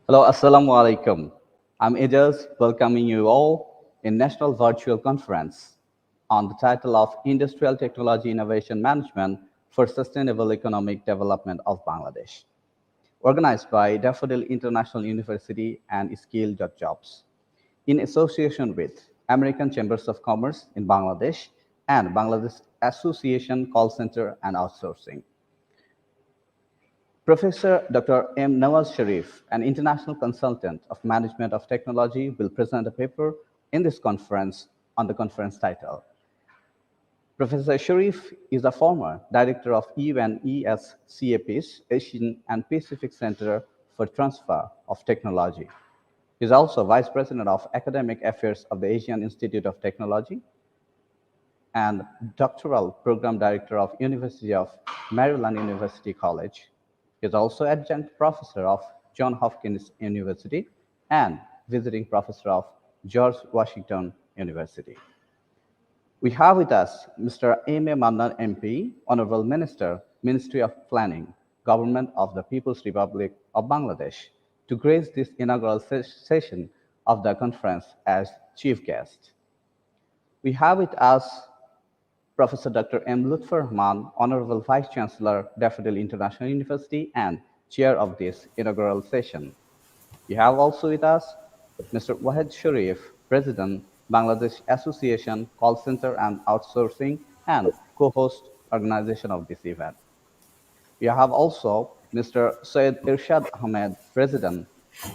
Hello, Assalamu alaikum. I'm Ijaz, welcoming you all in National Virtual Conference on the title of Industrial Technology Innovation Management for Sustainable Economic Development of Bangladesh, organized by Daffodil International University and Skill.jobs, in association with American Chambers of Commerce in Bangladesh and Bangladesh Association Call Center and Outsourcing. Professor Dr. M. Nawaz Sharif, an international consultant of management of technology, will present a paper in this conference on the conference title. Professor Sharif is a former director of UNESCAP's Asian and Pacific Center for Transfer of Technology. He is also vice president of academic affairs of the Asian Institute of Technology and doctoral program director of University of Maryland University College. He is also adjunct professor of Johns Hopkins University and visiting professor of George Washington University. We have with us Mr. M. A. Mannan MP, Honorable Minister, Ministry of Planning, Government of the People's Republic of Bangladesh, to grace this inaugural session of the conference as chief guest. We have with us Professor Dr. M. Lutfur Rahman, Honorable Vice Chancellor, Daffodil International University, and Chair of this inaugural session. We have also with us Mr. Wahed Sharif, President, Bangladesh Association, Call Center and Outsourcing, and co-host organization of this event. We have also Mr. Syed Irshad Ahmed, President,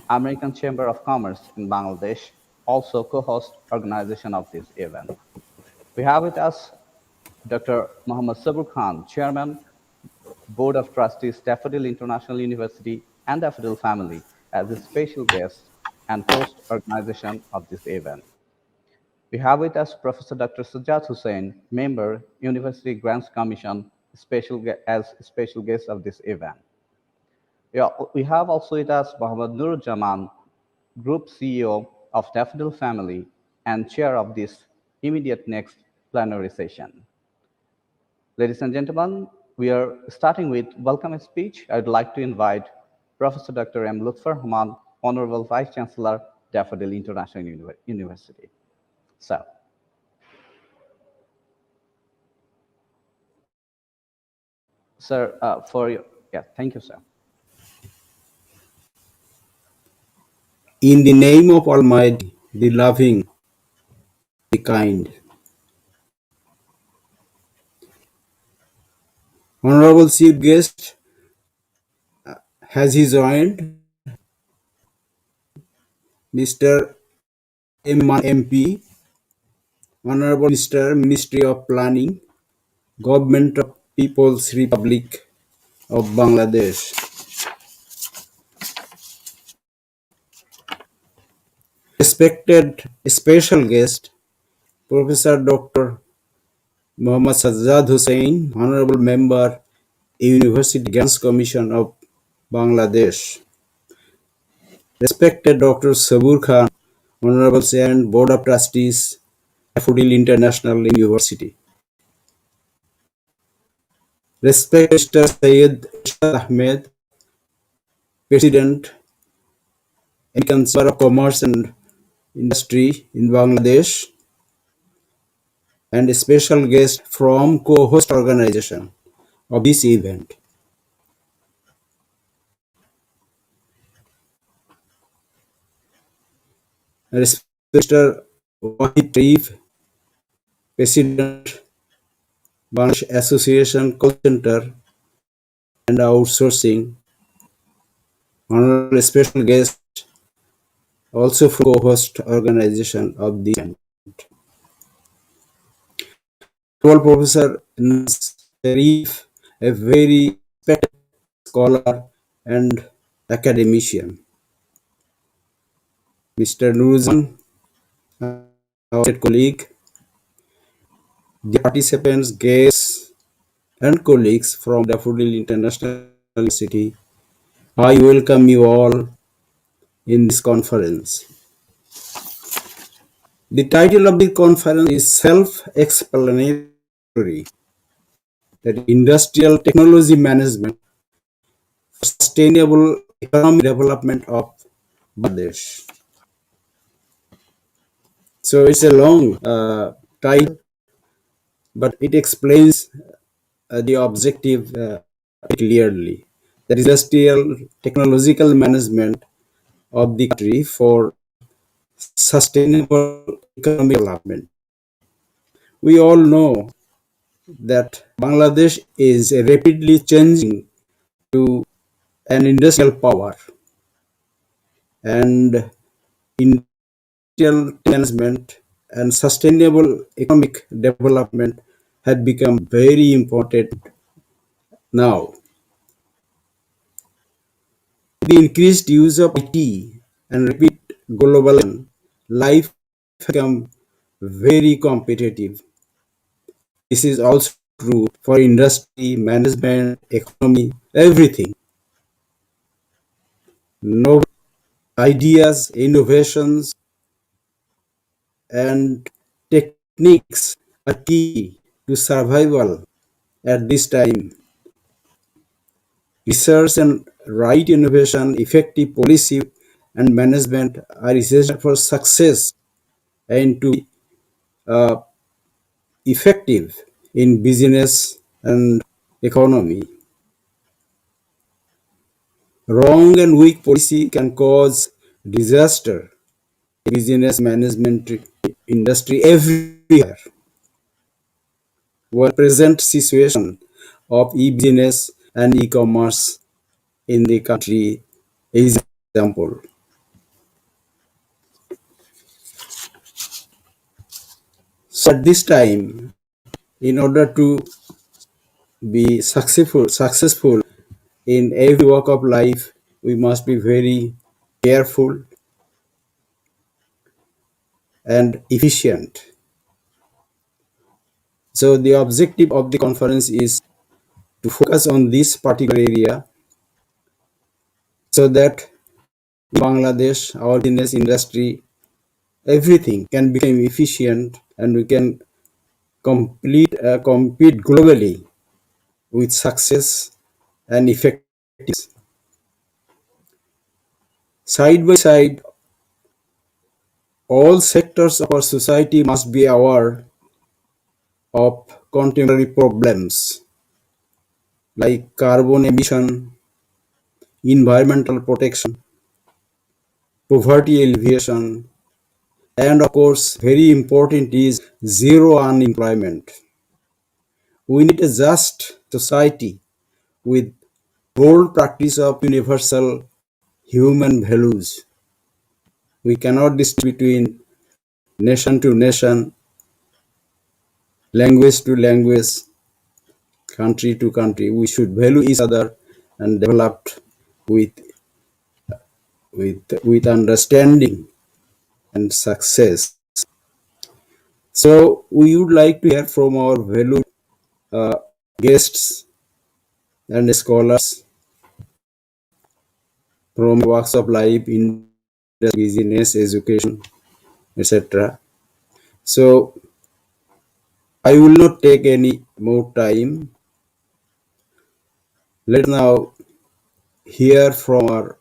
American Chamber of Commerce in Bangladesh, also co-host organization of this event. We have with us Dr. Muhammad Sabur Khan, Chairman, Board of Trustees, Daffodil International University and Daffodil Family, as a special guest and host organization of this event. We have with us Professor Dr. Sajjad Hussain, Member, University Grants Commission, as special guest of this event. We have also with us Mohammad Nurujjaman, Group CEO of Daffodil Family and Chair of this immediate next plenary session. Ladies and gentlemen, we are starting with welcome speech. I'd like to invite Professor Dr. M. Lutfur Rahman, Honorable Vice Chancellor, Daffodil International University. So, sir, thank you, sir. In the name of Almighty, the loving, the kind. Honorable Chief Guest, has he joined? Mr. MP, Honorable Mr. Ministry of Planning, Government of People's Republic of Bangladesh. Respected special guest, Professor Dr. Muhammad Sajjad Hussain, Honorable Member, University Grants Commission of Bangladesh. Respected Dr. Sabur Khan, Honorable Chairman, Board of Trustees, Daffodil International University. Respected Mr. Syed Irshad Ahmed, President, American Chamber of Commerce and Industry in Bangladesh, and a special guest from co-host organization of this event. Respected Mr. Wahid Sharif, President, Bangladesh Association Call Center and Outsourcing, honorable special guest, also from co-host organization of the event. Professor Sharif, a very respected scholar and academician. Mr. Nuruzan, our colleague, the participants, guests, and colleagues from Daffodil International University, I welcome you all in this conference. The title of the conference is self-explanatory, that industrial technology management for sustainable economic development of Bangladesh. So it's a long title, but it explains the objective clearly. That is industrial technological management of the country for sustainable economic development. We all know that Bangladesh is rapidly changing to an industrial power, and industrial management and sustainable economic development had become very important now. The increased use of IT and rapid globalization, life has become very competitive. This is also true for industry, management, economy, everything. No ideas, innovations, and techniques are key to survival at this time. Research and right innovation, effective policy, and management are essential for success and to be uh, effective in business and economy. Wrong and weak policy can cause disaster. Business management industry everywhere. One present situation of e-business and e-commerce in the country is an example. So at this time, in order to be successful in every walk of life, we must be very careful and efficient. So the objective of the conference is to focus on this particular area so that Bangladesh, our business industry, everything can become efficient and we can compete globally with success and effectiveness. Side by side, all sectors of our society must be aware of contemporary problems like carbon emission, environmental protection, poverty alleviation, and of course, very important is zero unemployment. We need a just society with bold practice of universal human values. We cannot distinguish between nation to nation, language to language, country to country. We should value each other and develop with with understanding and success. So we would like to hear from our valued uh, guests and scholars from walks of life in business, education, etc. So I will not take any more time. Let's now hear from our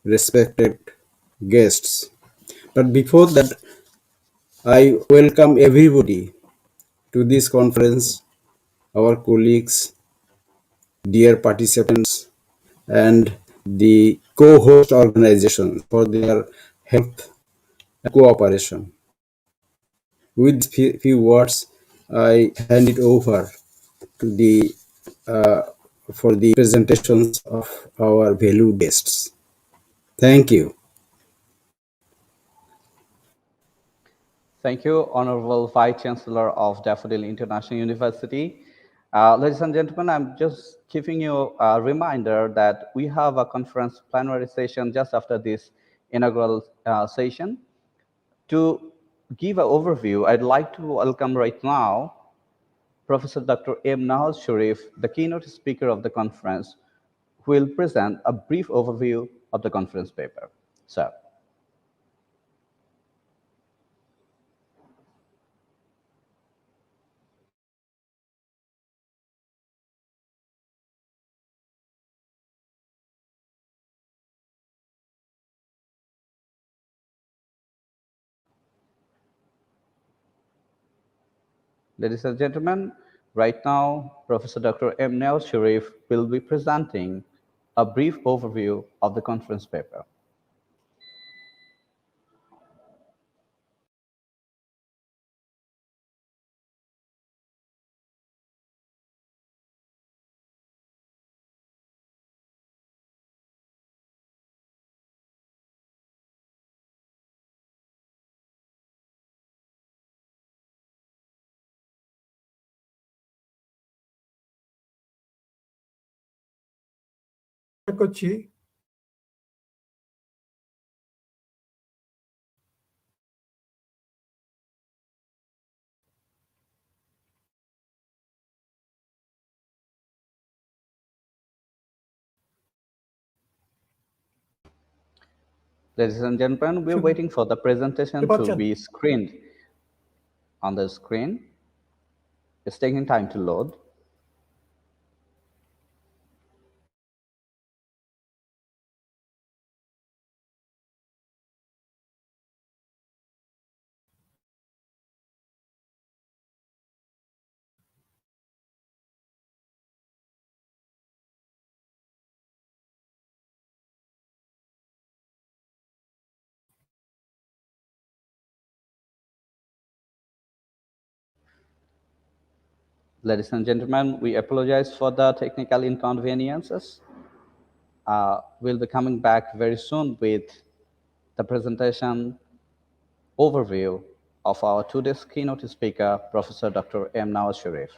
respected guests. But before that, I welcome everybody to this conference, our colleagues, dear participants, and the co-host organizations for their help and cooperation. With few words, I hand it over to the uh, for the presentations of our valued guests. Thank you. Thank you, Honorable Vice Chancellor of Daffodil International University. Ladies and gentlemen, I'm just giving you a reminder that we have a conference plenary session just after this inaugural session. To give an overview, I'd like to welcome right now Professor Dr. M. Nawaz Sharif, the keynote speaker of the conference, who will present a brief overview of the conference paper. So, Ladies and gentlemen, right now, Professor Dr. M. Nawaz Sharif will be presenting a brief overview of the conference paper. করছি। Ladies and gentlemen, we're waiting for the presentation to be screened on the screen. It's taking time to load. Ladies and gentlemen, we apologize for the technical inconveniences. We'll be coming back very soon with the presentation overview of our today's keynote speaker, Professor Dr. M. Nawaz Sharif.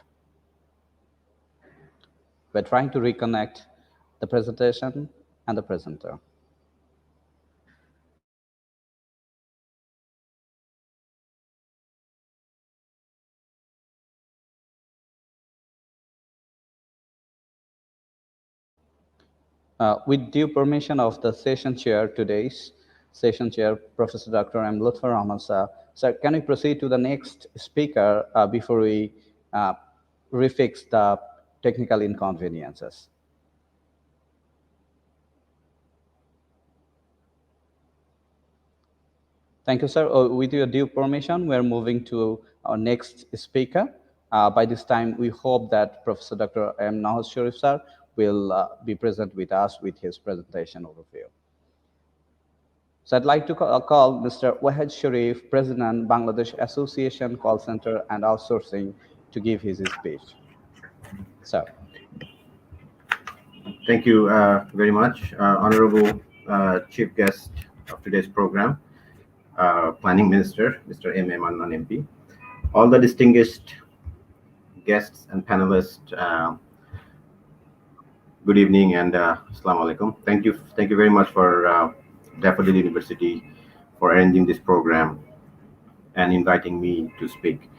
We're trying to reconnect the presentation and the presenter. With due permission of the session chair, today's session chair, Professor Dr. M. Lutfur Rahman sir. Sir, can we proceed to the next speaker before we refix the technical inconveniences? Thank you, sir. With your due permission, we're moving to our next speaker. By this time, we hope that Professor Dr. M. Nawaz Sharif sir will be present with us with his presentation overview. So I'd like to call Mr. Wahed Sharif, President, Bangladesh Association Call Center and Outsourcing, to give his speech. Sir. Thank you very much, Honorable Chief Guest of today's program, Planning Minister, Mr. M. Mannan MP, all the distinguished guests and panelists, good evening and Assalamu alaikum. Thank you very much for Daffodil University for arranging this program and inviting me to speak.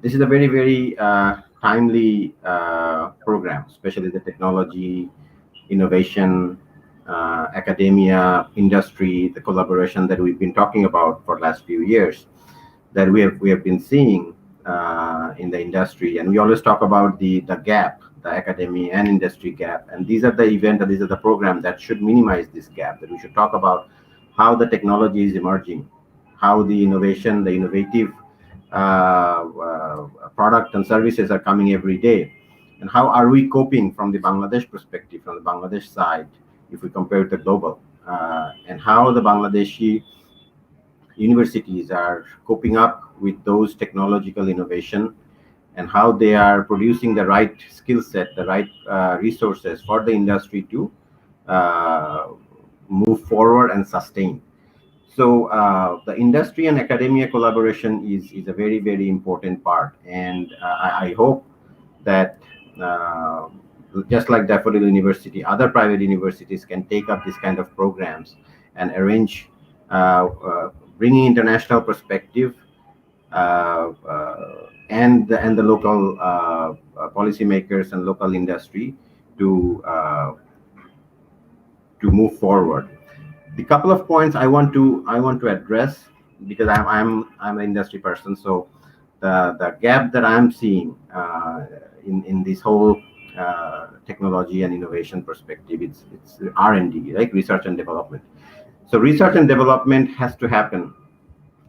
This is a very, very timely program, especially the technology, innovation, academia, industry, the collaboration that we've been talking about for the last few years, that we have been seeing in the industry. And we always talk about the gap, the academia and industry gap. And these are the events, and these are the programs that should minimize this gap, that we should talk about how the technology is emerging, how the innovation, the innovative product and services are coming every day, and how are we coping from the Bangladesh perspective, from the Bangladesh side, if we compare it to global, and how the Bangladeshi universities are coping up with those technological innovation, and how they are producing the right skill set, the right resources for the industry to move forward and sustain. So the industry and academia collaboration is a very, very important part. And I hope that just like Daffodil University, other private universities can take up this kind of programs and arrange bringing international perspective and the local policymakers and local industry to move forward. The couple of points I want to address, because I'm an industry person, so the gap that I'm seeing in this whole technology and innovation perspective, it's R&D, like research and development. So research and development has to happen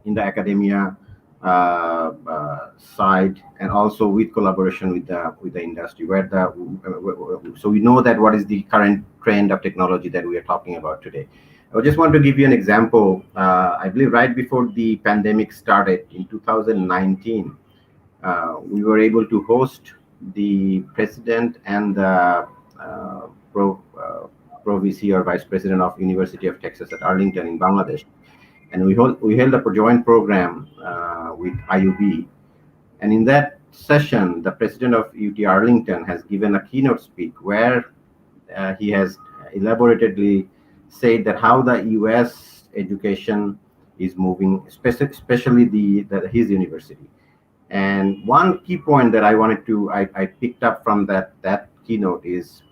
in the academia side, and also with collaboration with the industry, where the so we know that what is the current trend of technology that we are talking about today. I just want to give you an example. I believe right before the pandemic started in 2019, we were able to host the president and the pro VC or vice president of University of Texas at Arlington in Bangladesh, and we held a joint program with IUB. And in that session, the president of UT Arlington has given a keynote speak where he has elaboratedly said that how the U.S. education is moving, especially his university. And one key point that I picked up from that keynote is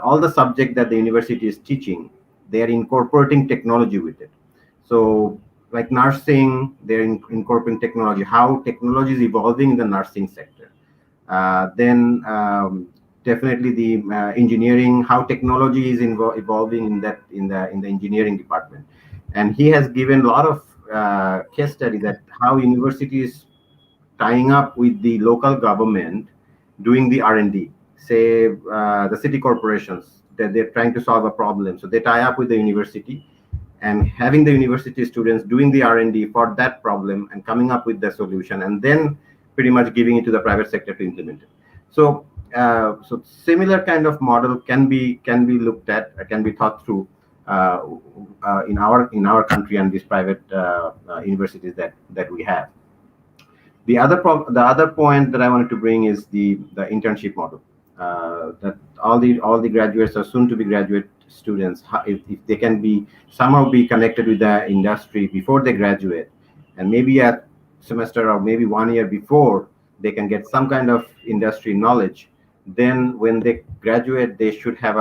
all the subject that the university is teaching, they are incorporating technology with it. So like nursing, they're incorporating technology, how technology is evolving in the nursing sector. Then definitely the engineering, how technology is evolving in the engineering department. And he has given a lot of case study that how universities tying up with the local government doing the R&D. Say the city corporations that they're trying to solve a problem, so they tie up with the university and having the university students doing the R&D for that problem and coming up with the solution, and then pretty much giving it to the private sector to implement it. So so similar kind of model can be looked at, can be thought through in our country and these private universities that we have. The other point that I wanted to bring is the internship model. That all the graduates or soon to be graduate students, if they can be somehow be connected with the industry before they graduate, and maybe a semester or maybe 1 year before they can get some kind of industry knowledge, then when they graduate they should have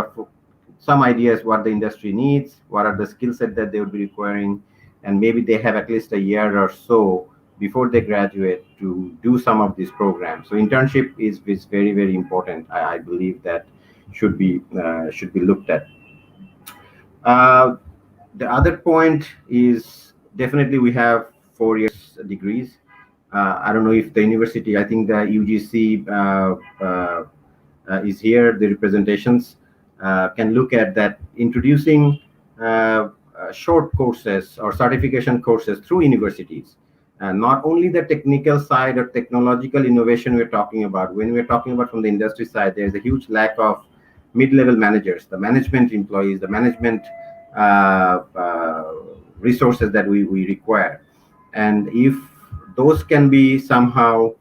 some ideas what the industry needs, what are the skill set that they would be requiring, and maybe they have at least a year or so before they graduate to do some of these programs. So internship is very, very important. I believe that should be looked at. The other point is definitely we have 4 years degrees. I don't know if the university, I think the UGC is here, the representations can look at that, introducing short courses or certification courses through universities. And not only the technical side or technological innovation we're talking about. When we're talking about from the industry side, there's a huge lack of mid-level managers, the management employees, the management resources that we require. And if those can be somehow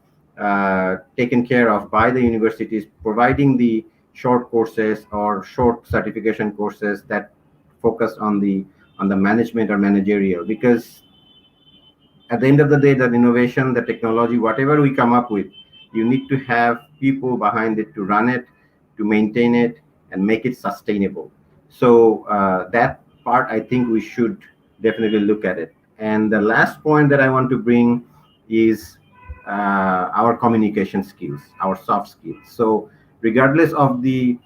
taken care of by the universities, providing the short courses or short certification courses that focus on the management or managerial, because at the end of the day, the innovation, the technology, whatever we come up with, you need to have people behind it to run it, to maintain it, and make it sustainable. So that part, I think we should definitely look at it. And the last point that I want to bring is our communication skills, our soft skills. So regardless of the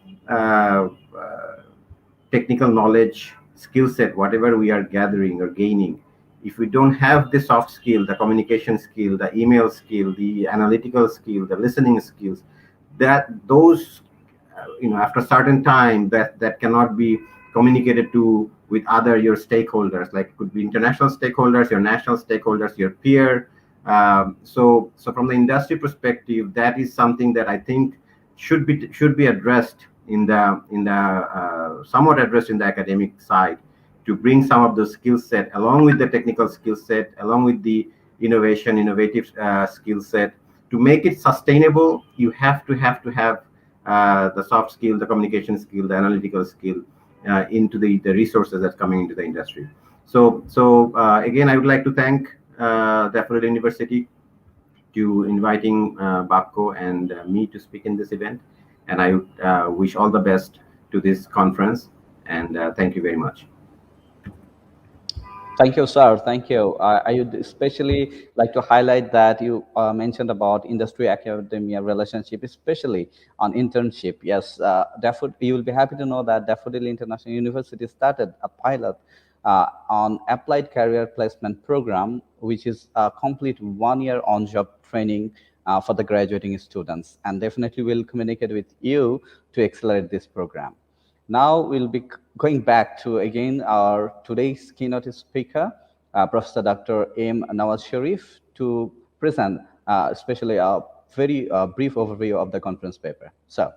technical knowledge, skill set, whatever we are gathering or gaining, if we don't have the soft skill, the communication skill, the email skill, the analytical skill, the listening skills, those after a certain time that cannot be communicated to with other your stakeholders, like could be international stakeholders, your national stakeholders, your peer. So from the industry perspective, that is something that I think should be addressed in the somewhat addressed in the academic side, to bring some of the skill set along with the technical skill set, along with the innovative skill set. To make it sustainable, you have to have the soft skill, the communication skill, the analytical skill into the resources that's coming into the industry. So again, I would like to thank the Florida University to inviting Babko and me to speak in this event. And I wish all the best to this conference. And thank you very much. Thank you, sir. Thank you. I would especially like to highlight that you mentioned about industry-academia relationship, especially on internship. Yes, you will be happy to know that Daffodil International University started a pilot on applied career placement program which is a complete 1 year on-job training for the graduating students. And definitely we'll communicate with you to accelerate this program. Now we'll be going back to again our today's keynote speaker, Professor Dr. M. Nawaz Sharif, to present especially a very brief overview of the conference paper. So.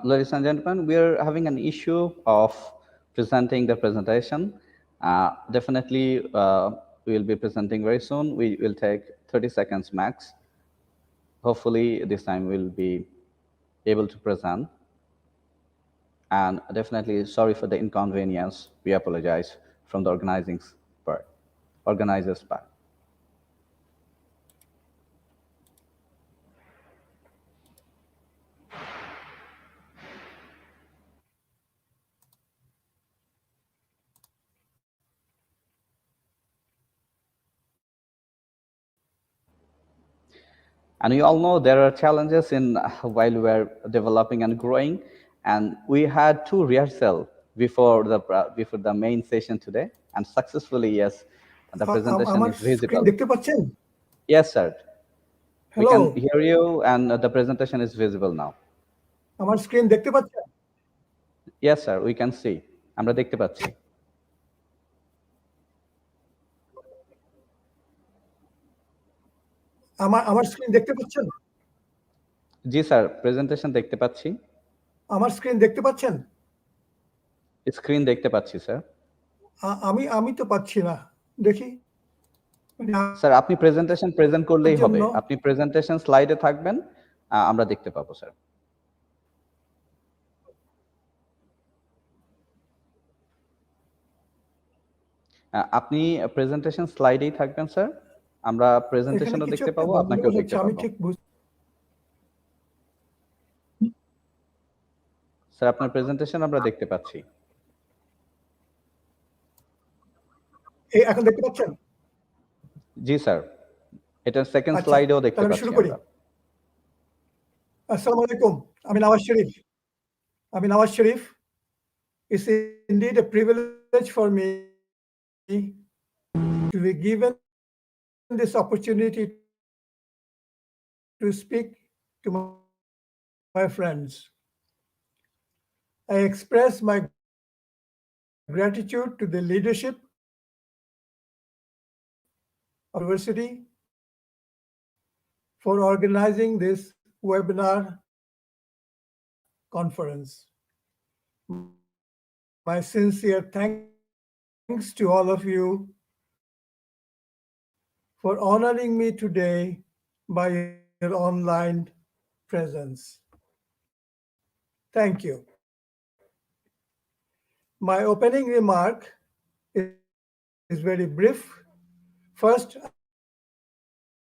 Ladies and gentlemen, we are having an issue of presenting the presentation. Definitely, we will be presenting very soon. We will take 30 seconds max. Hopefully, this time we'll be able to present. And definitely, sorry for the inconvenience. We apologize from the organizers' part. And you all know there are challenges in while we're developing and growing. And we had 2 rehearsal before the main session today. And successfully, yes, the presentation আমার is screen visible. দেখতে পাচ্ছেন? Yes, sir. We hello, can hear you, and the presentation is visible now. আমার screen দেখতে পাচ্ছেন? Yes, sir. We can see. আমরা দেখতে পাচ্ছি। আমার স্ক্রিন দেখতে পাচ্ছেন? জি স্যার, প্রেজেন্টেশন দেখতে পাচ্ছি। আমার স্ক্রিন দেখতে পাচ্ছেন? স্ক্রিন দেখতে পাচ্ছি স্যার। আমি তো পাচ্ছি না, দেখি। স্যার আপনি প্রেজেন্টেশন প্রেজেন্ট করলেই হবে। আপনি প্রেজেন্টেশন স্লাইডে থাকবেন, আমরা দেখতে পাবো স্যার। আপনি প্রেজেন্টেশন স্লাইডেই থাকবেন স্যার, আমরা প্রেজেন্টেশনও দেখতে পাবো, আপনাকেও দেখতে পাবো। স্যার আপনার প্রেজেন্টেশন আমরা দেখতে পাচ্ছি। এখন দেখতে পাচ্ছেন? জি স্যার, এটা সেকেন্ড স্লাইডেও দেখতে পাচ্ছি। শুরু করি। আসসালামু আলাইকুম, আমি Nawaz Sharif. It's indeed a privilege for me to be given this opportunity to speak to my friends. I express my gratitude to the leadership of the university for organizing this webinar conference. My sincere thanks to all of you for honoring me today by your online presence. Thank you. My opening remark is very brief. First,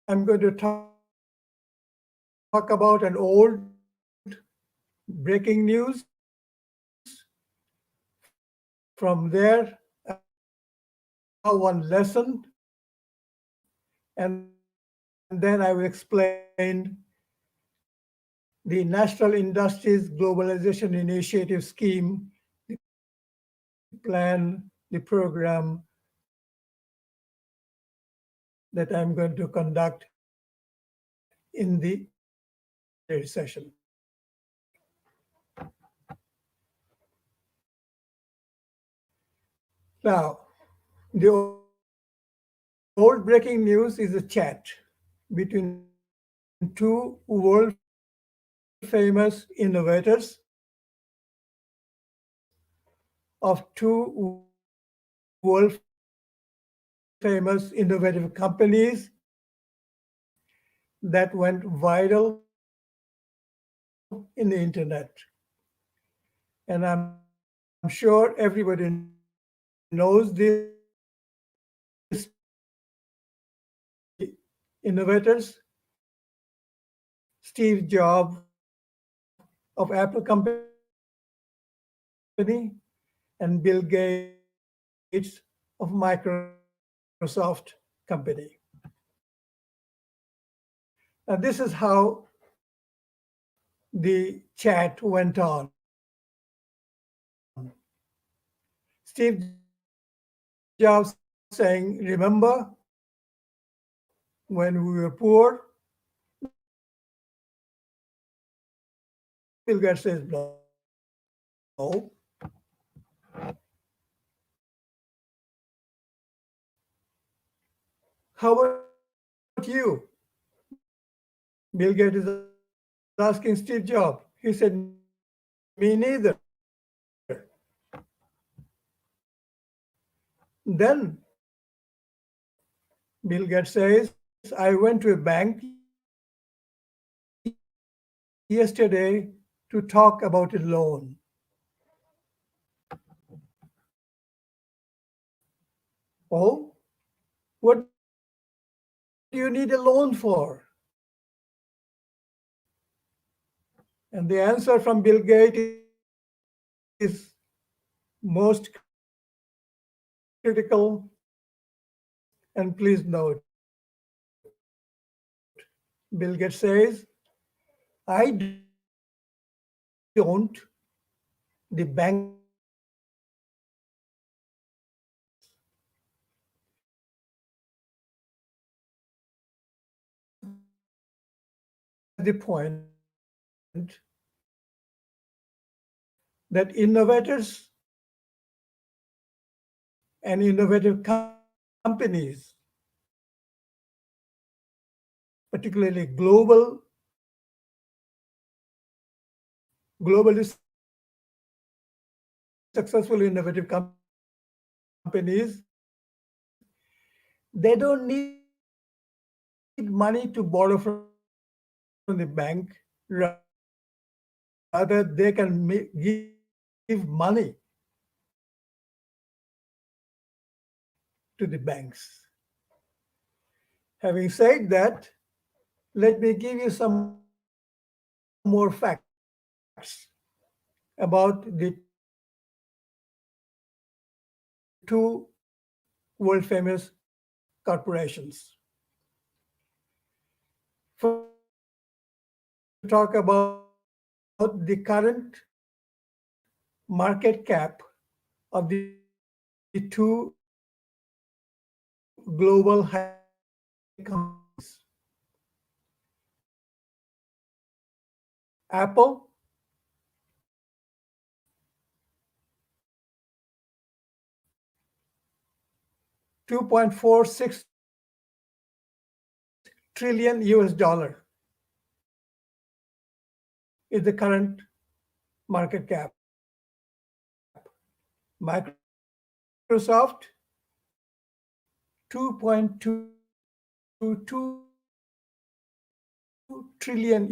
I'm going to talk about an old breaking news. From there, one lesson, and then I will explain the National Industries Globalization Initiative Scheme, the plan, the program that I'm going to conduct in the session. Now, the old breaking news is a chat between 2 world-famous innovators of 2 world-famous innovative companies that went viral in the internet. And I'm sure everybody knows this innovators, Steve Jobs of Apple Company and Bill Gates of Microsoft Company. Now, this is how the chat went on. Steve Jobs saying, "Remember when we were poor?" Bill Gates says, "No." "How about you?" Bill Gates is asking Steve Jobs. He said, "Me neither." Then Bill Gates says, "I went to a bank yesterday to talk about a loan." "Oh, what do you need a loan for?" And the answer from Bill Gates is most critical. And please note, Bill Gates says, "I don't, the banks do." That's the point, that innovators and innovative companies, particularly globally successful innovative companies, they don't need money to borrow from the bank. Rather, they can give money to the banks. Having said that, let me give you some more facts about the two world famous corporations. First, I want to talk about the current market cap of the two global high-tech companies: Apple, $2.46 trillion is the current market cap. Microsoft, $2.22 trillion.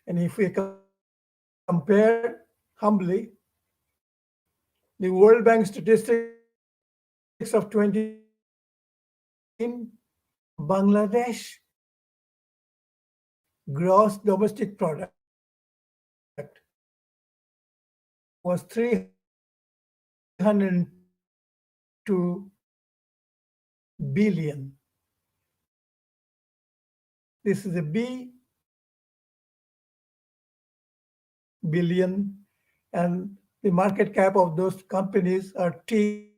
And if we compare humbly, the World Bank statistics of 2018, Bangladesh gross domestic product was 302 billion. This is a billion, and the market cap of those companies are T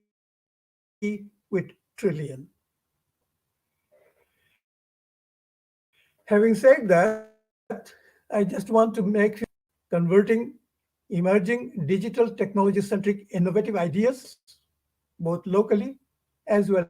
with trillion. Having said that, I just want to make converting emerging digital technology centric innovative ideas, both locally as well as globally.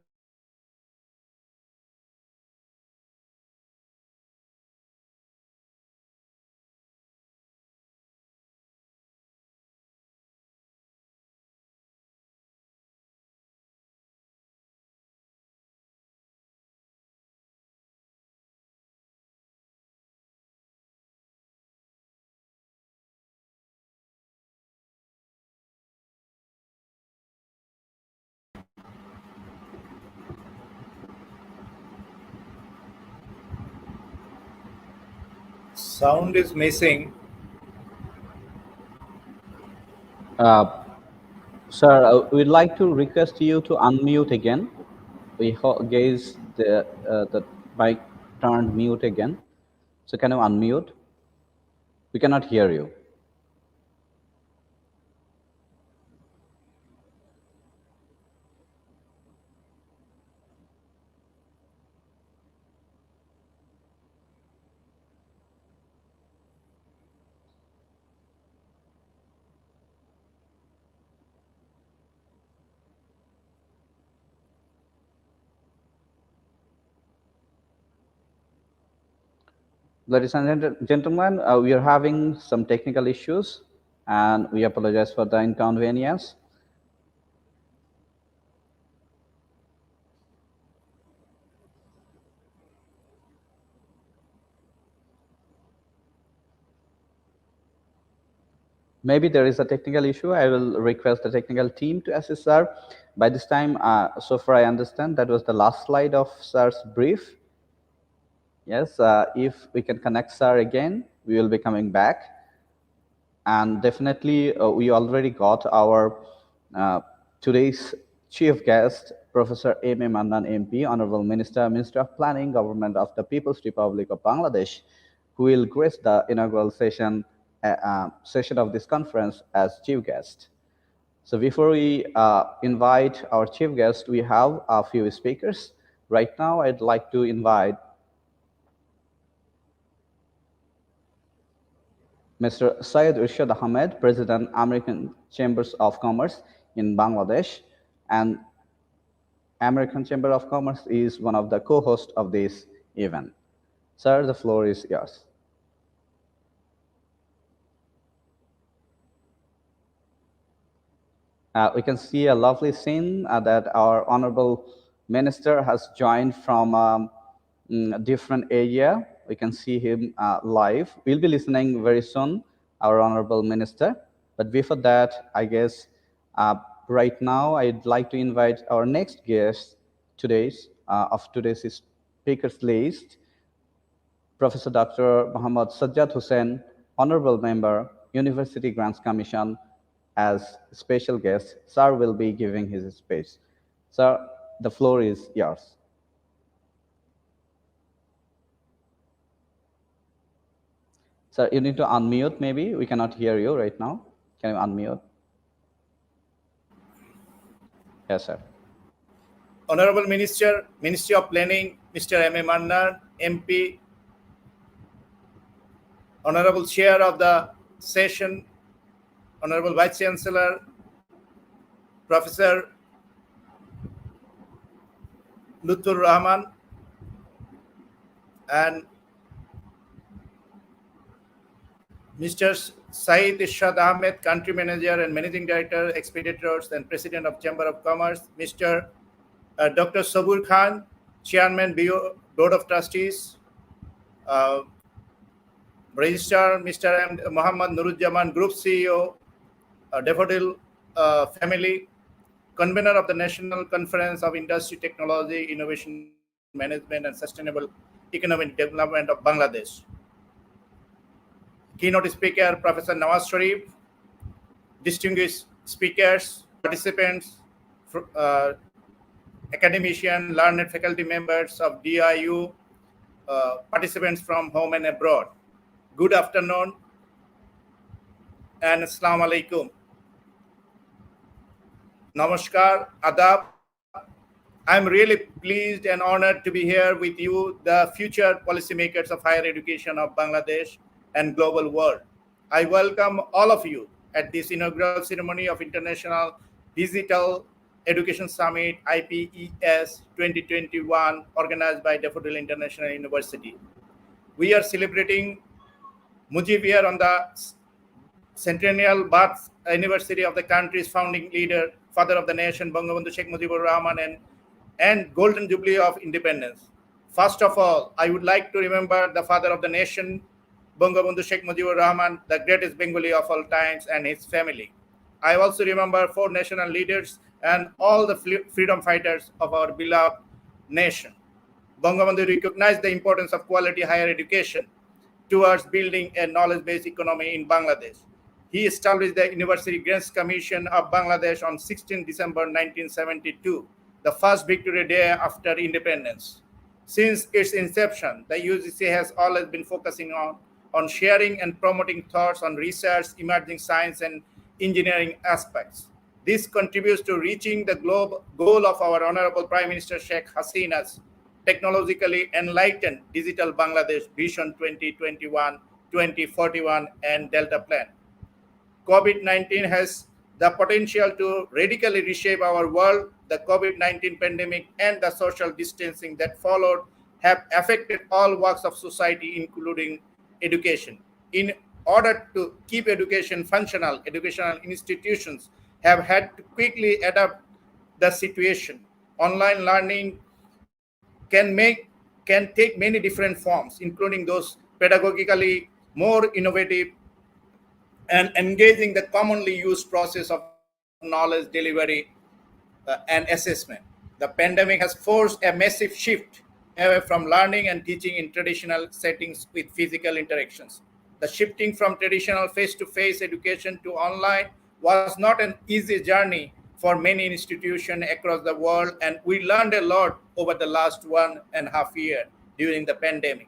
Sound is missing. Sir, we'd like to request you to unmute again. We guess the mic turned mute again. So can you unmute? We cannot hear you. Ladies and gentlemen, we are having some technical issues and we apologize for the inconvenience. Maybe there is a technical issue. I will request the technical team to assist sir. By this time, so far I understand that was the last slide of sir's brief. Yes, if we can connect sir again, we will be coming back. And definitely, we already got our today's chief guest, Professor M.A. Mannan MP, Honorable Minister, Minister of Planning, Government of the People's Republic of Bangladesh, who will grace the inaugural session of this conference as chief guest. So before we invite our chief guest, we have a few speakers. Right now, I'd like to invite Mr. Syed Irshad Ahmed, President, American Chambers of Commerce in Bangladesh, and American Chamber of Commerce is one of the co-hosts of this event. Sir, the floor is yours. We can see a lovely scene that our Honorable Minister has joined from different area. We can see him live. We'll be listening very soon, our Honorable Minister. But before that, I guess right now, I'd like to invite our next guest of today's speakers list, Professor Dr. Muhammad Sajjad Hussain, Honorable Member, University Grants Commission, as special guest. Sir will be giving his speech. Sir, the floor is yours. Sir, you need to unmute maybe. We cannot hear you right now. Can you unmute? Yes, sir. Honorable Minister, Ministry of Planning, Mr. M.A. Mannan, MP, Honorable Chair of the session, Honorable Vice Chancellor, Professor Lutfur Rahman, and Mr. Syed Irshad Ahmed, Country Manager and Managing Director, Expeditors and President of Chamber of Commerce, Mr. Dr. Sabur Khan, Chairman, Board of Trustees, Registrar, Mr. Muhammad Nuruzzaman, Group CEO, Daffodil Family, Convener of the National Conference of Industry, Technology, Innovation Management and Sustainable Economic Development of Bangladesh. Keynote speaker, Professor Nawaz Sharif, distinguished speakers, participants, academicians, learned faculty members of DIU, participants from home and abroad. Good afternoon and Assalamu alaikum. Namaskar, Adab. I'm really pleased and honored to be here with you, the future policymakers of higher education of Bangladesh and global world. I welcome all of you at this inaugural ceremony of International Digital Education Summit, IPES 2021, organized by Daffodil International University. We are celebrating Mujib year on the centennial birth anniversary of the country's founding leader, father of the nation, Bangabandhu Sheikh Mujibur Rahman, and Golden Jubilee of Independence. First of all, I would like to remember the father of the nation, Bangabandhu Sheikh Mujibur Rahman, the greatest Bengali of all times, and his family. I also remember 4 national leaders and all the freedom fighters of our beloved nation. Bangabandhu recognized the importance of quality higher education towards building a knowledge-based economy in Bangladesh. He established the University Grants Commission of Bangladesh on 16 December 1972, the first Victoria Day after independence. Since its inception, the UGC has always been focusing on sharing and promoting thoughts on research, emerging science, and engineering aspects. This contributes to reaching the goal of our Honorable Prime Minister Sheikh Hasina's technologically enlightened Digital Bangladesh Vision 2021-2041 and Delta Plan. COVID-19 has the potential to radically reshape our world. The COVID-19 pandemic and the social distancing that followed have affected all walks of society, including education. In order to keep education functional, educational institutions have had to quickly adapt the situation. Online learning can take many different forms, including those pedagogically more innovative and engaging the commonly used process of knowledge delivery and assessment. The pandemic has forced a massive shift away from learning and teaching in traditional settings with physical interactions. The shifting from traditional face-to-face education to online was not an easy journey for many institutions across the world, and we learned a lot over the last 1.5 years during the pandemic.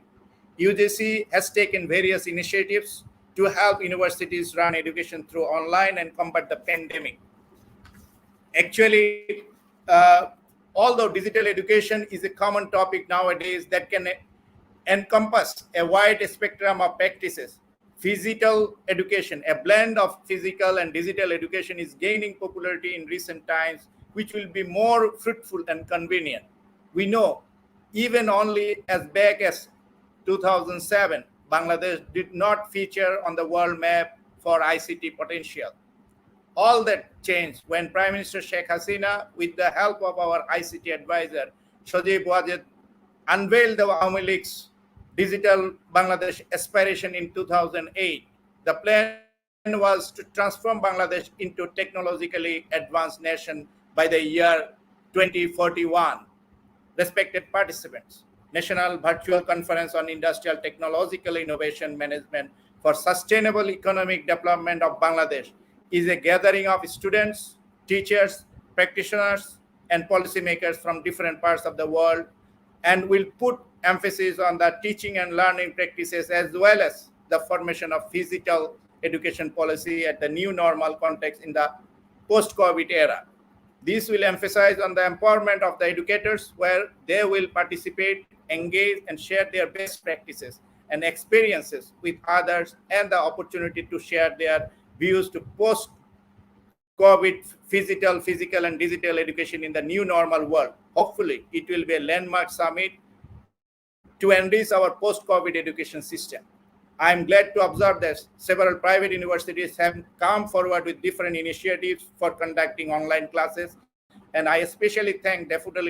UGC has taken various initiatives to help universities run education through online and combat the pandemic. Actually, although digital education is a common topic nowadays that can encompass a wide spectrum of practices, physical education, a blend of physical and digital education, is gaining popularity in recent times, which will be more fruitful and convenient. We know even only as back as 2007, Bangladesh did not feature on the world map for ICT potential. All that changed when Prime Minister Sheikh Hasina, with the help of our ICT advisor, Shojib Wajed, unveiled the Awami League's Digital Bangladesh aspiration in 2008. The plan was to transform Bangladesh into technologically advanced nation by the year 2041. Respected participants, National Virtual Conference on Industrial Technological Innovation Management for Sustainable Economic Development of Bangladesh is a gathering of students, teachers, practitioners, and policymakers from different parts of the world, and will put emphasis on the teaching and learning practices as well as the formation of physical education policy at the new normal context in the post-COVID era. This will emphasize on the empowerment of the educators, where they will participate, engage, and share their best practices and experiences with others, and the opportunity to share their views to post-COVID physical and digital education in the new normal world. Hopefully, it will be a landmark summit to enrich our post-COVID education system. I am glad to observe that several private universities have come forward with different initiatives for conducting online classes, and I especially thank Daffodil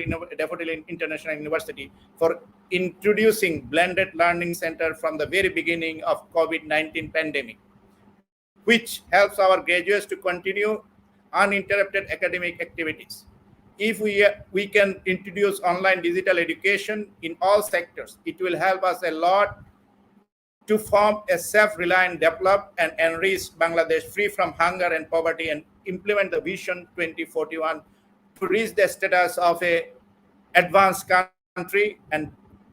International University for introducing blended learning center from the very beginning of COVID-19 pandemic, which helps our graduates to continue uninterrupted academic activities. If we can introduce online digital education in all sectors, it will help us a lot to form a self-reliant, developed, and enriched Bangladesh free from hunger and poverty, and implement the Vision 2041 to reach the status of a advanced country and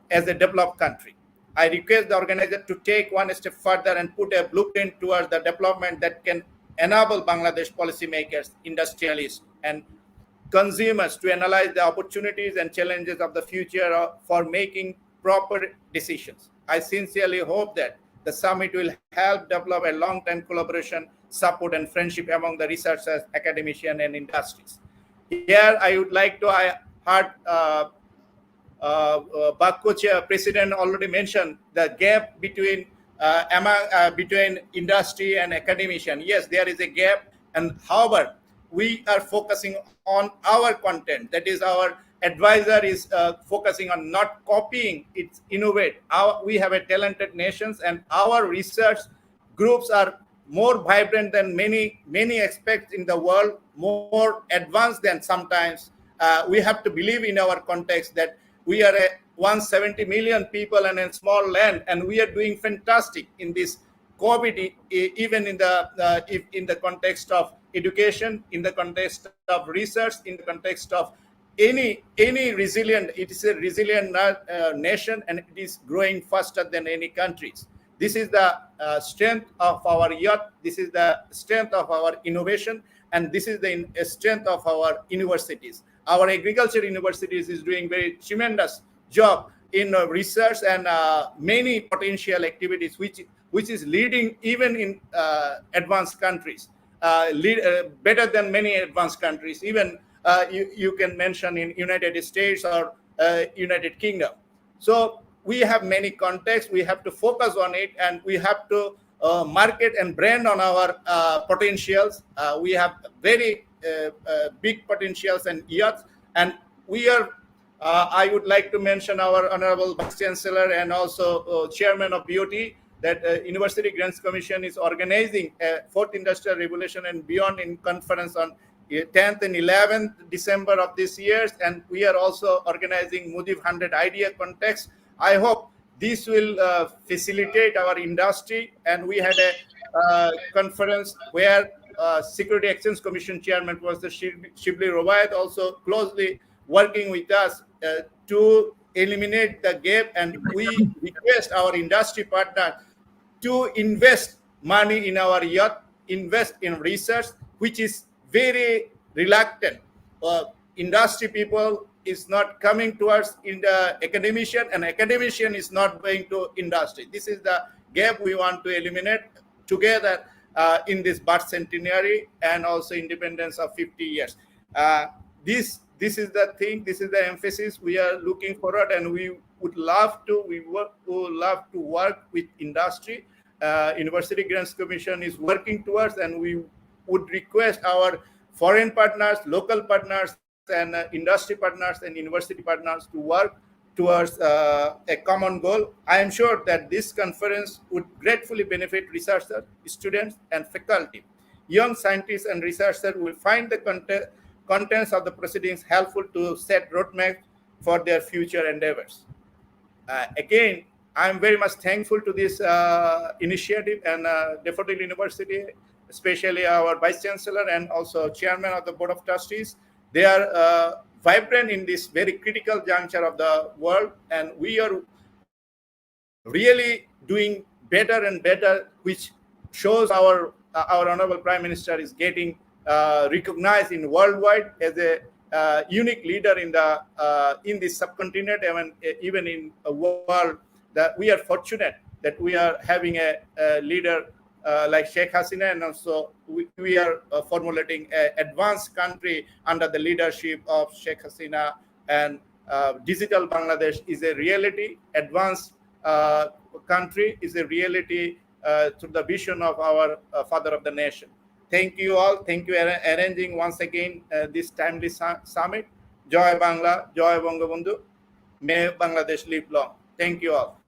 as a developed country. I request the organizer to take one step further and put a blueprint towards the development that can enable Bangladesh policymakers, industrialists, and consumers to analyze the opportunities and challenges of the future for making proper decisions. I sincerely hope that the summit will help develop a long-term collaboration, support, and friendship among the researchers, academicians, and industries. Here, I would like to, I heard BACCO president already mentioned the gap between between industry and academician. Yes, there is a gap, and however, we are focusing on our content. That is, our advisor is focusing on not copying, it's innovate. We have a talented nations, and our research groups are more vibrant than many aspects in the world, more advanced than sometimes. We have to believe in our context that we are a 170 million people and a small land, and we are doing fantastic in this COVID, even in the context of education, in the context of research, in the context of any resilient. It is a resilient nation, and it is growing faster than any countries. This is the strength of our youth. This is the strength of our innovation, and this is the strength of our universities. Our agriculture universities is doing very tremendous job in research and many potential activities, which is leading even in advanced countries, better than many advanced countries. Even you can mention in United States or United Kingdom. So we have many contexts. We have to focus on it, and we have to market and brand on our potentials. We have very big potentials and youth, and we are. I would like to mention our Honorable Vice Chancellor and also Chairman of BOT, that University Grants Commission is organizing a Fourth Industrial Revolution and Beyond in conference on 10th and 11th December of this year, and we are also organizing Mudif 100 Idea Context. I hope this will facilitate our industry, and we had a conference where Security Exchange Commission Chairman was the Shibli Robayat, also closely working with us to eliminate the gap, and we request our industry partner to invest money in our youth, invest in research, which is very reluctant. Industry people is not coming towards in the academician, and academician is not going to industry. This is the gap we want to eliminate together in this birth centenary and also independence of 50 years. This is the thing. This is the emphasis we are looking forward, and we would love to. We would love to work with industry. University Grants Commission is working towards, and we would request our foreign partners, local partners, and industry partners and university partners to work towards a common goal. I am sure that this conference would gratefully benefit researchers, students, and faculty. Young scientists and researchers will find the contents of the proceedings helpful to set roadmap for their future endeavors. Again, I am very much thankful to this initiative, and Daffodil University, especially our Vice Chancellor and also Chairman of the Board of Trustees. They are vibrant in this very critical juncture of the world, and we are really doing better and better, which shows our Honorable Prime Minister is getting recognized in worldwide as a unique leader in this subcontinent, and even in a world. That we are fortunate that we are having a leader like Sheikh Hasina, and also we are formulating an advanced country under the leadership of Sheikh Hasina, and digital Bangladesh is a reality. Advanced country is a reality through the vision of our father of the nation. Thank you all. Thank you for arranging once again this timely summit. Joy Bangla, Joy Bangabandhu. May Bangladesh live long. Thank you all.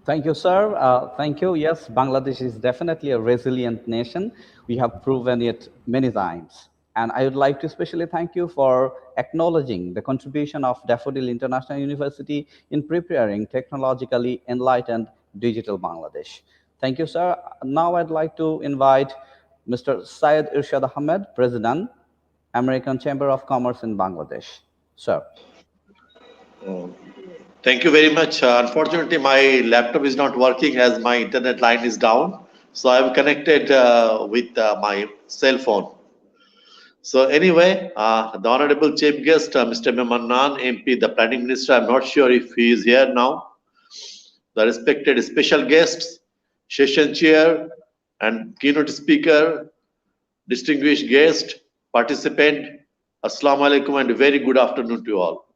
Thank you, sir. Thank you. Yes, Bangladesh is definitely a resilient nation. We have proven it many times. And I would like to especially thank you for acknowledging the contribution of Daffodil International University in preparing technologically enlightened digital Bangladesh. Thank you, sir. Now I'd like to invite Mr. Syed Irshad Ahmed, President, American Chamber of Commerce in Bangladesh. Sir. Thank you very much. Unfortunately, my laptop is not working as my internet line is down. So I'm connected with my cell phone. So anyway, the Honorable Chief Guest, Mr. Mannan, MP, the Planning Minister, I'm not sure if he is here now. The respected special guests, Session Chair and Keynote Speaker, distinguished guest, participant, Assalamu alaikum and a very good afternoon to you all.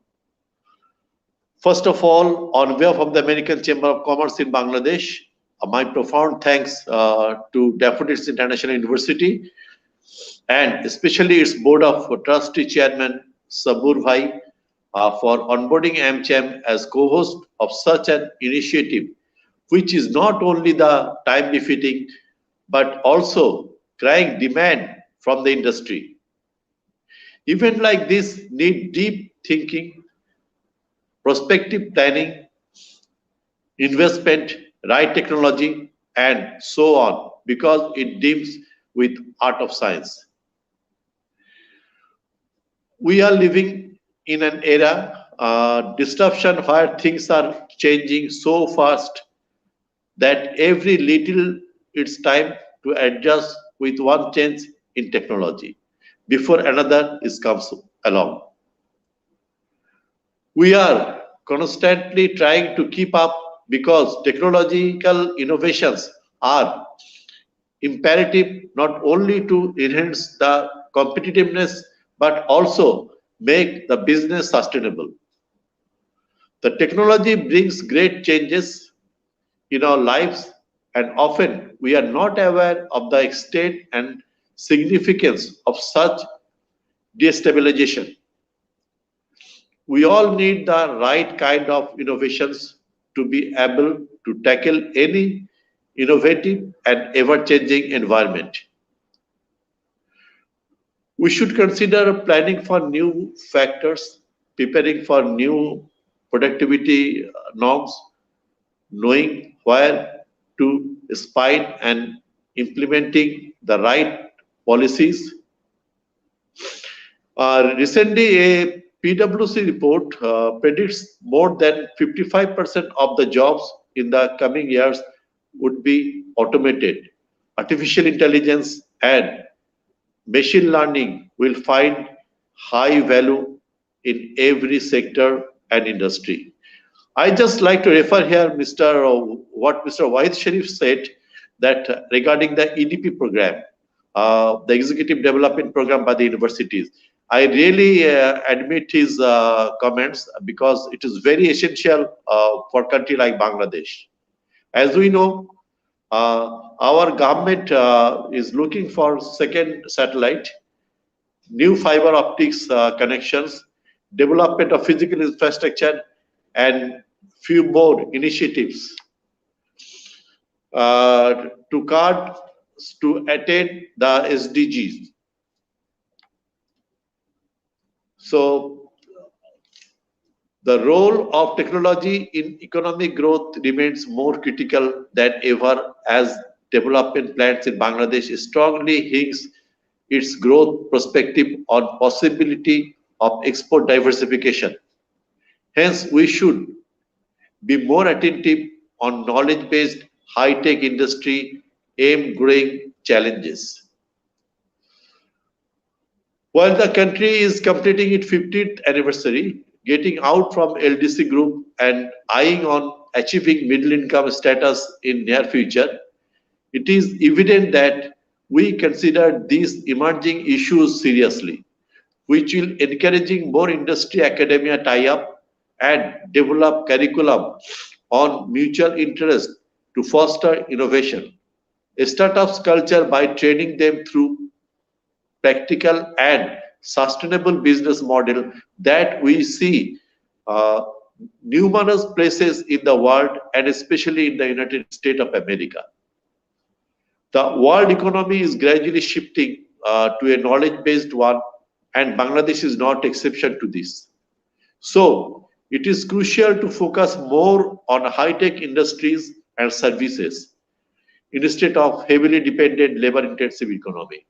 First of all, on behalf of the American Chamber of Commerce in Bangladesh, my profound thanks to Daffodils International University and especially its Board of Trustee Chairman Sabur Bhai for onboarding AmCham as co-host of such an initiative, which is not only the time befitting, but also crying demand from the industry. Events like this need deep thinking, prospective planning, investment, right technology, and so on, because it deals with art of science. We are living in an era disruption where things are changing so fast that every little it's time to adjust with one change in technology before another is comes along. We are constantly trying to keep up because technological innovations are imperative not only to enhance the competitiveness but also make the business sustainable. The technology brings great changes in our lives, and often we are not aware of the extent and significance of such destabilization. We all need the right kind of innovations to be able to tackle any innovative and ever-changing environment. We should consider planning for new factors, preparing for new productivity norms, knowing where to spine and implementing the right policies. Recently, a PwC report predicts more than 55% of the jobs in the coming years would be automated. Artificial intelligence and machine learning will find high value in every sector and industry. I just like to refer here what Mr. Wahid Sharif said that regarding the EDP program, the Executive Development Program by the universities. I really admit his comments because it is very essential for a country like Bangladesh. As we know, our government is looking for second satellite, new fiber optics connections, development of physical infrastructure, and few more initiatives to attain the SDGs. So the role of technology in economic growth remains more critical than ever as development plans in Bangladesh strongly hinge its growth perspective on possibility of export diversification. Hence, we should be more attentive on knowledge-based high-tech industry aim growing challenges. While the country is completing its 50th anniversary, getting out from LDC group and eyeing on achieving middle income status in near future, it is evident that we consider these emerging issues seriously, which will encouraging more industry academia tie-up and develop curriculum on mutual interest to foster innovation. A startups culture by training them through practical and sustainable business model that we see numerous places in the world and especially in the United States of America. The world economy is gradually shifting to a knowledge-based one, and Bangladesh is not exception to this. So it is crucial to focus more on high-tech industries and services instead of heavily dependent labor-intensive economy.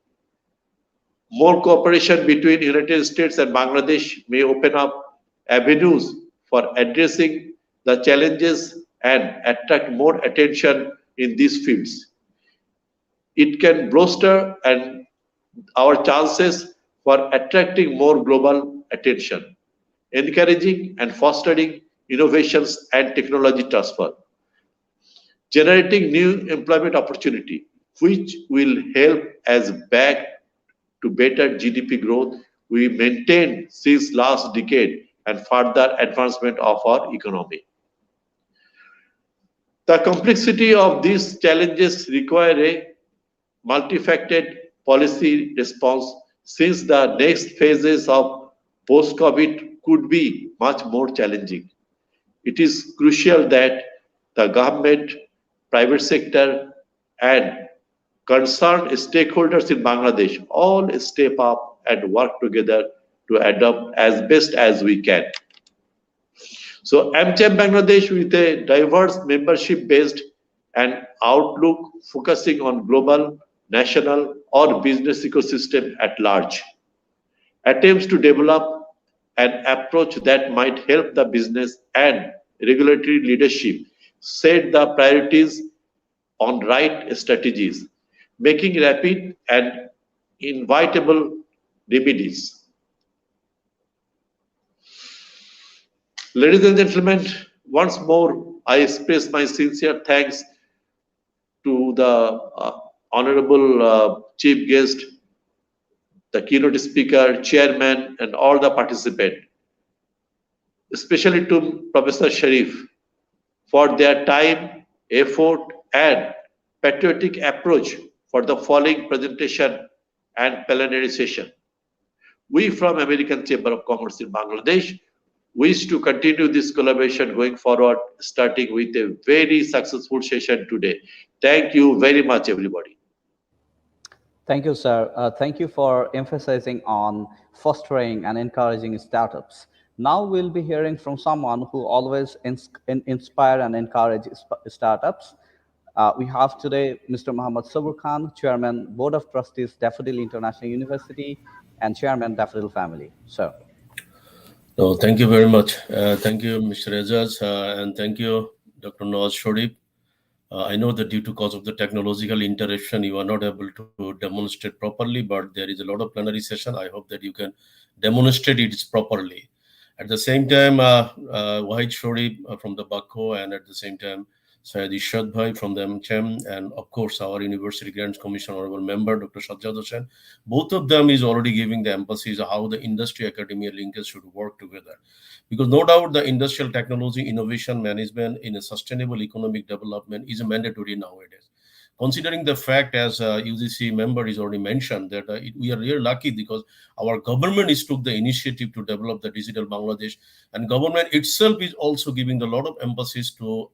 More cooperation between United States and Bangladesh may open up avenues for addressing the challenges and attract more attention in these fields. It can bolster our chances for attracting more global attention, encouraging and fostering innovations and technology transfer, generating new employment opportunity, which will help us back to better GDP growth we maintained since last decade and further advancement of our economy. The complexity of these challenges require a multifaceted policy response since the next phases of post-COVID could be much more challenging. It is crucial that the government, private sector, and concerned stakeholders in Bangladesh all step up and work together to adapt as best as we can. So AmCham Bangladesh, with a diverse membership based and outlook focusing on global, national or business ecosystem at large, attempts to develop an approach that might help the business and regulatory leadership set the priorities on right strategies, making rapid and inevitable remedies. Ladies and gentlemen, once more I express my sincere thanks to the honorable chief guest, the keynote speaker, chairman, and all the participants, especially to Professor Sharif for their time, effort, and patriotic approach for the following presentation and plenary session. We from American Chamber of Commerce in Bangladesh wish to continue this collaboration going forward, starting with a very successful session today. Thank you very much, everybody. Thank you, sir. Thank you for emphasizing on fostering and encouraging startups. Now we'll be hearing from someone who always inspire and encourage startups. We have today Mr. Muhammad Sabur Khan, Chairman, Board of Trustees, Daffodil International University, and Chairman, Daffodil Family. Sir. No, thank you very much. Thank you, Mr. Azaz, and thank you, Dr. Nawaz Sharif. I know that due to cause of the technological interruption, you are not able to demonstrate properly, but there is a lot of plenary session. I hope that you can demonstrate it properly. At the same time, Wahid Sharif from the Bakho, and at the same time, Syed Ishad Bhai from the MCHM, and of course, our University Grants Commission Honorable Member, Dr. Sajjad Hussain. Both of them is already giving the emphasis how the industry academia linkage should work together. Because no doubt the industrial technology, innovation, management in a sustainable economic development is a mandatory nowadays. Considering the fact, as UGC member is already mentioned, that we are really lucky because our government is took the initiative to develop the digital Bangladesh, and government itself is also giving a lot of emphasis to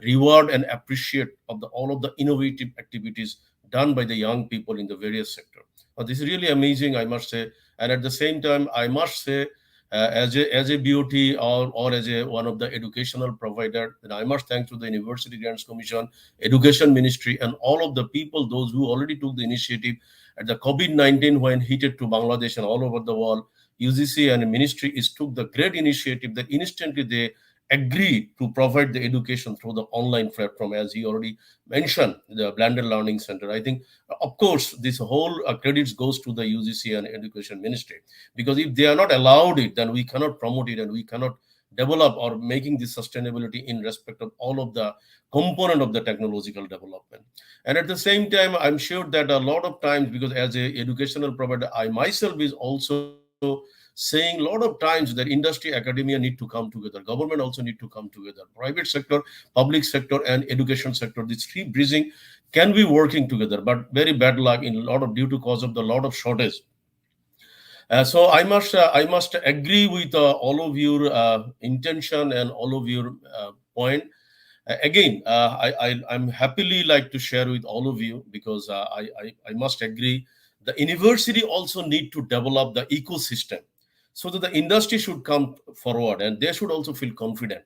reward and appreciate of all of the innovative activities done by the young people in the various sectors. This is really amazing, I must say. And at the same time, I must say, as a BOT or as a one of the educational provider, then I must thank to the University Grants Commission, Education Ministry, and all of the people, those who already took the initiative at the COVID-19 when hit it to Bangladesh and all over the world. UGC and the ministry took the great initiative that instantly they agree to provide the education through the online platform, as he already mentioned, the Blended Learning Center. I think, of course, this whole credits goes to the UGC and Education Ministry, because if they are not allowed it, then we cannot promote it and we cannot develop or making this sustainability in respect of all of the component of the technological development. And at the same time, I'm sure that a lot of times, because as a educational provider, I myself is also saying a lot of times that industry, academia need to come together. Government also need to come together. Private sector, public sector, and education sector. These three bridging can be working together, but very bad luck in a lot of due to cause of the lot of shortage. So I must agree with all of your intention and all of your point. Again, I'm happily like to share with all of you, because I must agree. The university also need to develop the ecosystem, so that the industry should come forward and they should also feel confident.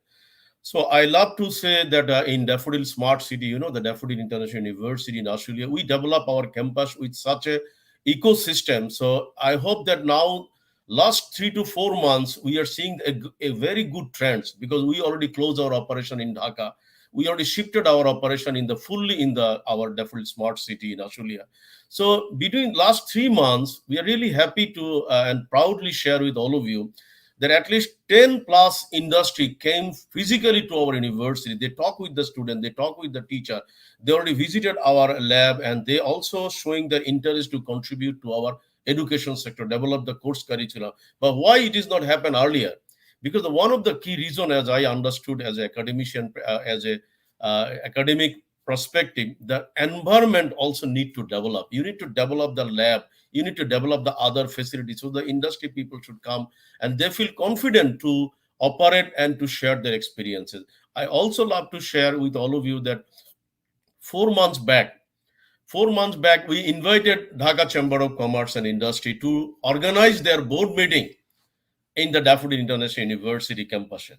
So I love to say that in Daffodil Smart City, the Daffodil International University in Australia, we develop our campus with such a ecosystem. So I hope that now, last 3 to 4 months, we are seeing a very good trends, because we already closed our operation in Dhaka. We already shifted our operation fully in our Daffodil Smart City in Australia. So between last 3 months, we are really happy to and proudly share with all of you that at least 10 plus industry came physically to our university. They talk with the student, they talk with the teacher. They already visited our lab, and they also showing their interest to contribute to our education sector, develop the course curriculum. But why it is not happened earlier? Because one of the key reason, as I understood as an academician, as a academic perspective, the environment also need to develop. You need to develop the lab. You need to develop the other facilities. So the industry people should come and they feel confident to operate and to share their experiences. I also love to share with all of you that 4 months back, we invited Dhaka Chamber of Commerce and Industry to organize their board meeting in the Daffodil International University campuses.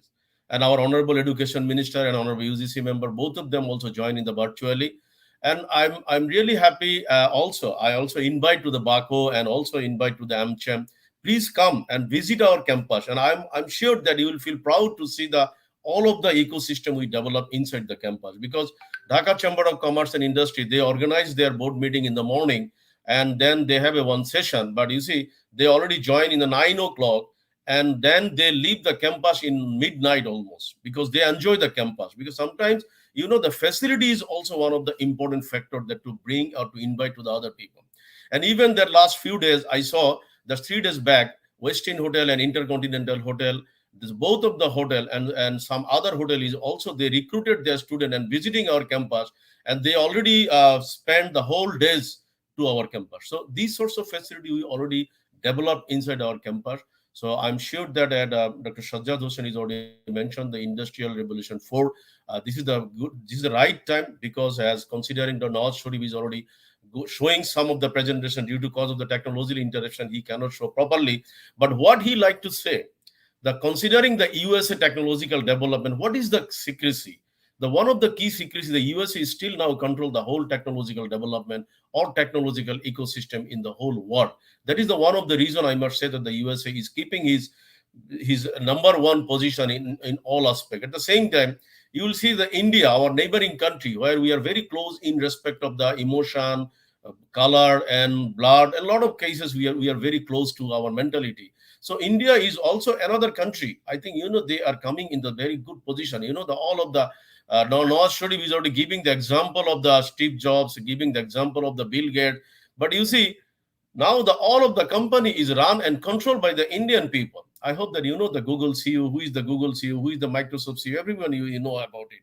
and our Honorable Education Minister and Honorable UGC member, both of them also join in the virtually. And I'm really happy. I also invite to the BACO and also invite to the AmCham. Please come and visit our campus, and I'm sure that you will feel proud to see the all of the ecosystem we develop inside the campus, because Dhaka Chamber of Commerce and Industry, they organize their board meeting in the morning, and then they have a one session. But you see, they already join in the 9 o'clock, and then they leave the campus in midnight almost, because they enjoy the campus. Because sometimes, the facility is also one of the important factor that to bring or to invite to the other people. And even that last few days, I saw the 3 days back, Westin Hotel and Intercontinental Hotel, this both of the hotel and some other hotel is also, they recruited their student and visiting our campus, and they already spent the whole days to our campus. So these sorts of facility we already developed inside our campus. So I'm sure that Dr. Sajjad Hossain has already mentioned the Industrial Revolution 4. This is the right time, because as considering the Nawaz Sharif is already showing some of the presentation due to cause of the technological interaction, he cannot show properly. But what he like to say, considering the USA technological development, what is the secrecy? The one of the key secrecy, the USA is still now control the whole technological development or technological ecosystem in the whole world. That is the one of the reason I must say that the USA is keeping his number one position in all aspects. At the same time, you will see the India, our neighboring country, where we are very close in respect of the emotion, color, and blood. A lot of cases we are very close to our mentality. So India is also another country. I think they are coming in the very good position. All of the now Nawaz Sharif is already giving the example of the Steve Jobs, giving the example of the Bill Gates. But you see, now all of the company is run and controlled by the Indian people. I hope that the Google CEO, who is the Google CEO, who is the Microsoft CEO, everyone you know about it.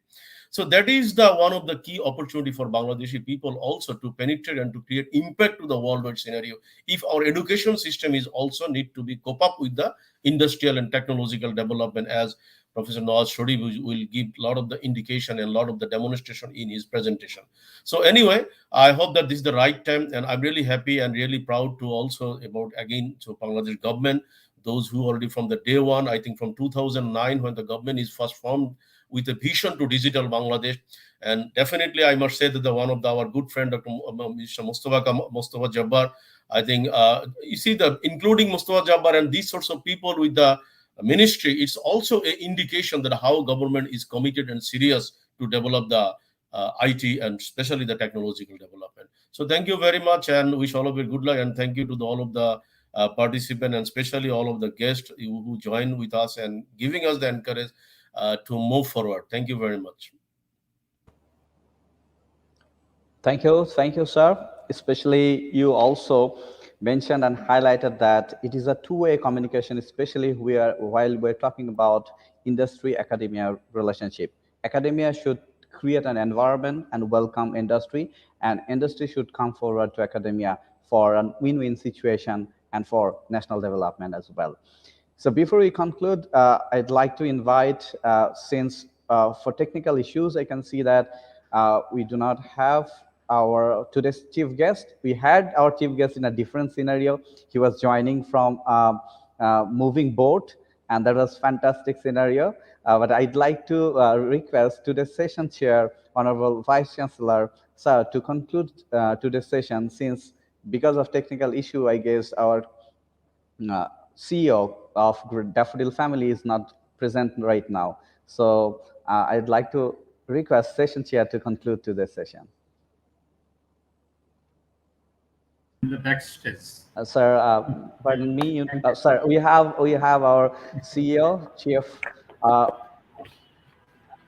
So that is the one of the key opportunity for Bangladeshi people also to penetrate and to create impact to the worldwide scenario. If our education system is also need to be cope up with the industrial and technological development, as Professor Nawaz Sharif will give a lot of the indication and a lot of the demonstration in his presentation. So anyway, I hope that this is the right time, and I'm really happy and really proud to also about again to Bangladesh government, those who already from the day one, I think from 2009 when the government is first formed with a vision to digital Bangladesh. And definitely I must say that one of our good friend, Dr. Mr. Mustafa Jabbar, I think you see including Mustafa Jabbar and these sorts of people with the ministry, it's also an indication that how government is committed and serious to develop the IT and especially the technological development. So thank you very much, and wish all of you good luck, and thank you to all of the participants and especially all of the guests who join with us and giving us the encourage to move forward. Thank you very much. Thank you, sir. Especially you also mentioned and highlighted that it is a two-way communication, especially while we're talking about industry-academia relationship. Academia should create an environment and welcome industry, and industry should come forward to academia for a win-win situation and for national development as well. So before we conclude, I'd like to invite, since for technical issues, I can see that we do not have our today's chief guest. We had our chief guest in a different scenario. He was joining from moving boat, and that was fantastic scenario. But I'd like to request today's session chair, Honorable Vice Chancellor, sir, to conclude today's session, since because of technical issue, I guess our CEO of Daffodil Family is not present right now. So I'd like to request session chair to conclude today's session. The next is sir, pardon me, sir. We have our CEO, Chief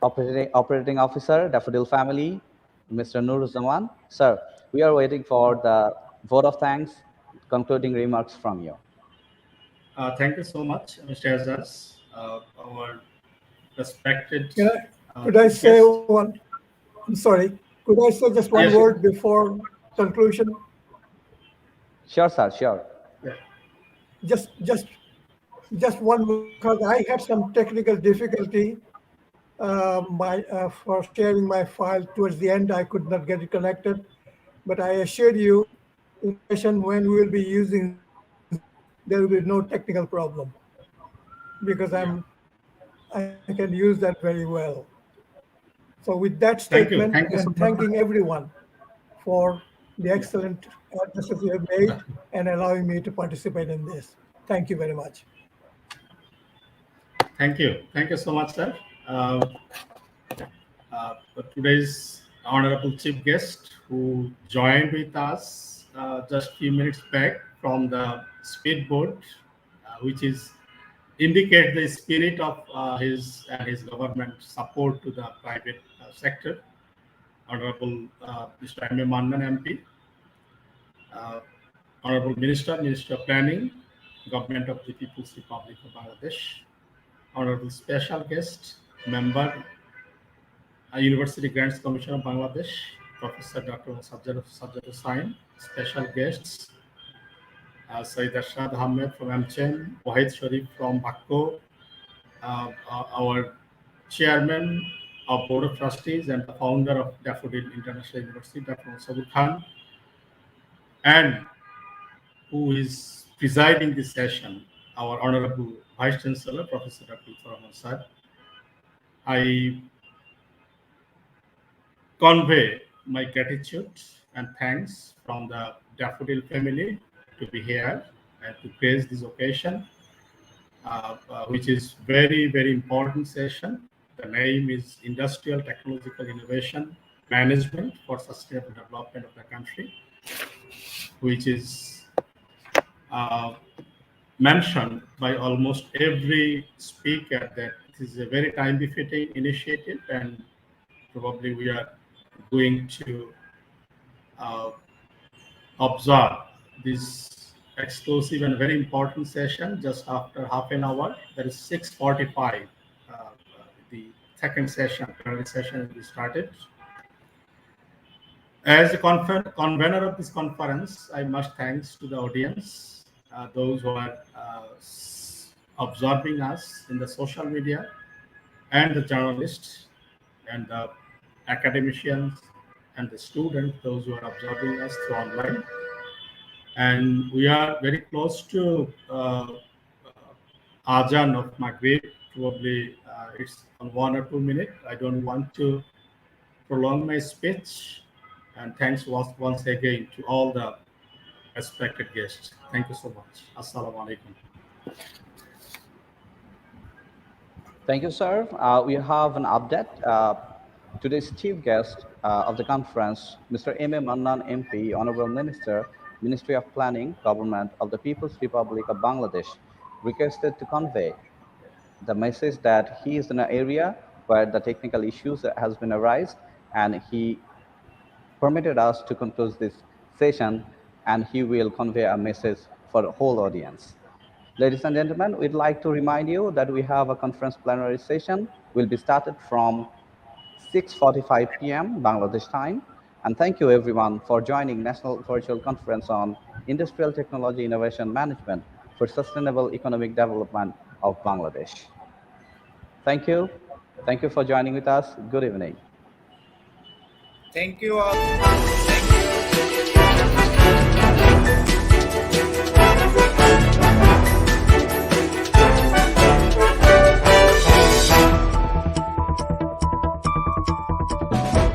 Operating Officer, Daffodil Family, Mr. Nur Zaman. Sir, we are waiting for the vote of thanks, concluding remarks from you. Thank you so much, Mr. Azaz. Our respected. Could I say one? I'm sorry. Could I say just one word before conclusion? Sure, sir. Sure. Yeah. Just one word, because I had some technical difficulty for sharing my file towards the end. I could not get it connected, but I assure you, in session when we will be using, there will be no technical problem, because I'm I can use that very well. So with that Thank you. statement Thank you so and much. thanking everyone for the excellent addresses you have made and allowing me to participate in this. Thank you very much. Thank you. Thank you so much, sir. For today's honorable chief guest who joined with us just few minutes back from the speedboat, which is indicate the spirit of his and his government support to the private sector. Honorable Mr. M. A. Mannan MP, uh, Honorable Minister, Minister of Planning, Government of the People's Republic of Bangladesh, Honorable Special Guest, Member, University Grants Commission of Bangladesh, Professor Dr. Sajjad Hussain, special guests, Saeed Ashad Ahmed from AmCham, Wahid Sharif from BACCO, our chairman of Board of Trustees and the founder of Daffodil International University, Dr. Sabur Khan, and who is presiding this session, our Honorable Vice Chancellor, Professor Dr. Rahman Sir. I convey my gratitude and thanks from the Daffodil family to be here and to grace this occasion, which is very, very important session. The name is Industrial Technological Innovation Management for Sustainable Development of the country, which is mentioned by almost every speaker that it is a very time-befitting initiative, and probably we are going to observe this exclusive and very important session just after half an hour. That is 6:45. The second session, plenary session, will be started. As the convener of this conference, I must thanks to the audience, those who are observing us in the social media, and the journalists, and the academicians, and the students, those who are observing us through online. And we are very close to Ajan of Maghrib. Probably it's on 1 or 2 minutes. I don't want to prolong my speech. And thanks once again to all the respected guests. Thank you so much. Assalamu alaikum. Thank you, sir. We have an update. Today's chief guest of the conference, Mr. M. A. Mannan MP, Honorable Minister, Ministry of Planning, Government of the People's Republic of Bangladesh, requested to convey the message that he is in an area where the technical issues has been arised, and he permitted us to conclude this session, and he will convey a message for the whole audience. Ladies and gentlemen, we'd like to remind you that we have a conference plenary session will be started from 6:45 p.m. Bangladesh time. And thank you everyone for joining National Virtual Conference on Industrial Technology Innovation Management for Sustainable Economic Development of Bangladesh. Thank you. Thank you for joining with us. Good evening. Thank you all.